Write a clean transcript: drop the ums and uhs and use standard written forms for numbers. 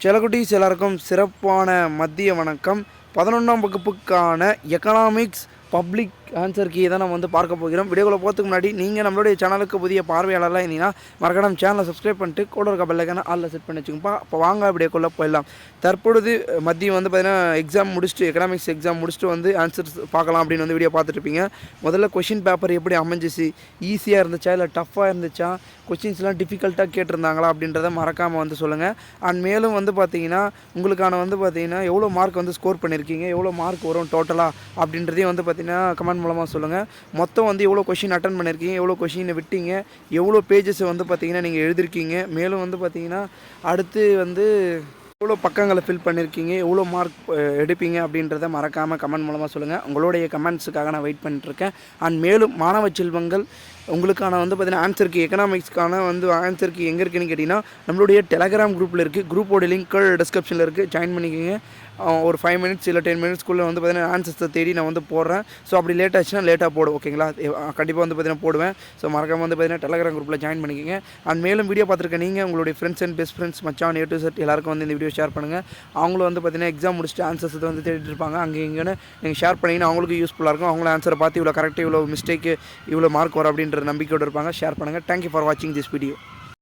செல்லக்குட்டீஸ் எல்லாருக்கும் சிறப்பான மதிய வணக்கம். 11ஆம் வகுப்புக்கான எக்கனாமிக்ஸ் பப்ளிக் ஆன்சர் கீ தான் நம்ம பார்க்க போகிறோம். வீடியோக்குள்ள போகிறதுக்கு முன்னாடி நீங்கள் நம்மளுடைய சேனலுக்கு புதிய பார்வையாளர்லாம் இருந்தீங்கன்னா மறக்காம சேனலை சப்ஸ்கிரைப் பண்ணிட்டு கூட இருக்க பெல்லைக்கான ஆல்ல செட் பண்ணி வச்சுக்கோப்பா. அப்போ வாங்க வீடியோக்குள்ளே போயிடலாம். தற்பொழுது மதியம் பார்த்தீங்கன்னா எக்ஸாம் முடிச்சுட்டு எக்கனாமிக்ஸ் எக்ஸாம் முடிச்சுட்டு ஆன்சர்ஸ் பார்க்கலாம் அப்படின்னு வீடியோ பார்த்துட்ருப்பீங்க. முதல்ல கொஷின் பேப்பர் எப்படி அமைஞ்சிச்சு, ஈஸியாக இருந்துச்சா இல்லை டஃப்பாக இருந்துச்சா, கொஷின்ஸ்லாம் டிஃபிகல்ட்டாக கேட்டிருந்தாங்களா அப்படின்றத மறக்காமல் சொல்லுங்கள். அண்ட் மேலும் பார்த்தீங்கன்னா உங்களுக்கான பார்த்தீங்கன்னா எவ்வளோ மார்க் ஸ்கோர் பண்ணியிருக்கீங்க, எவ்வளோ மார்க் வரும் டோட்டலாக அப்படின்றதையும் பார்த்தீங்கன்னா கமெண்ட் மூலமாக சொல்லுங்கள். மொத்தம் எவ்வளோ கொஷின் அட்டன் பண்ணியிருக்கீங்க, எவ்வளோ கொஷினை விட்டீங்க, எவ்வளோ பேஜஸ் பார்த்தீங்கன்னா நீங்கள் எழுதிருக்கீங்க, மேலும் பார்த்தீங்கன்னா அடுத்து எவ்வளோ பக்கங்களை ஃபில் பண்ணியிருக்கீங்க, எவ்வளோ மார்க் எடுப்பீங்க அப்படின்றத மறக்காமல் கமெண்ட் மூலமாக சொல்லுங்கள். உங்களுடைய கமெண்ட்ஸுக்காக நான் வெயிட் பண்ணிட்டுருக்கேன். அண்ட் மேலும் மாணவ செல்வங்கள் உங்களுக்கான பார்த்தீங்கன்னா ஆன்சருக்கு எக்கனாமிக்ஸ்க்கான ஆன்சருக்கு எங்கே இருக்குன்னு கேட்டிங்கன்னா நம்மளுடைய டெலகிராம் குரூப்பில் இருக்குது. குரூப்போட லிங்க் டிஸ்கிரிப்ஷனில் இருக்குது, ஜாயின் பண்ணிக்கோங்க. ஒரு 5 மினிட்ஸ் இல்லை 10 மினிட்ஸ்க்குள்ளே பார்த்தீங்கன்னா ஆன்சர்ஸை தேடி நான் போடுறேன். ஸோ அப்படி லேட் ஆச்சுன்னா லேட்டாக போடும், ஓகேங்களா? கண்டிப்பாக பார்த்தீங்கன்னா போடுவேன். ஸோ மறக்காம பார்த்தீங்கன்னா டெலகிராம் குரூப்பில் ஜாயின் பண்ணிக்கோங்க. அண்ட் மேலும் வீடியோ பார்த்துருக்க நீங்கள் உங்களுடைய ஃப்ரெண்ட்ஸ் அண்ட் பெஸ்ட் ஃப்ரெண்ட்ஸ் மச்சான் A to Z எல்லாருக்கும் இந்த வீடியோ ஷேர் பண்ணுங்கள். அவங்களும் பார்த்தீங்கன்னா எக்ஸாம் முடிச்சுட்டு ஆன்சர்ஸ் தேடிட்டு இருப்பாங்க. அங்கே இங்கேன்னு நீங்கள் ஷேர் பண்ணிங்கன்னா அவங்களுக்கு யூஸ்ஃபுல்லாக இருக்கும். அவங்கள ஆன்சரை பார்த்து இவ்வளோ கரெக்டாக இவ்வளோ மிஸ்டேக்கு இவ்வளோ மார்க் வரும் அப்படின்ற நம்பிக்கையோடு இருப்பாங்க. ஷேர் பண்ணுங்கள். தேங்க்யூ ஃபார் வாட்சிங் திஸ் வீடியோ.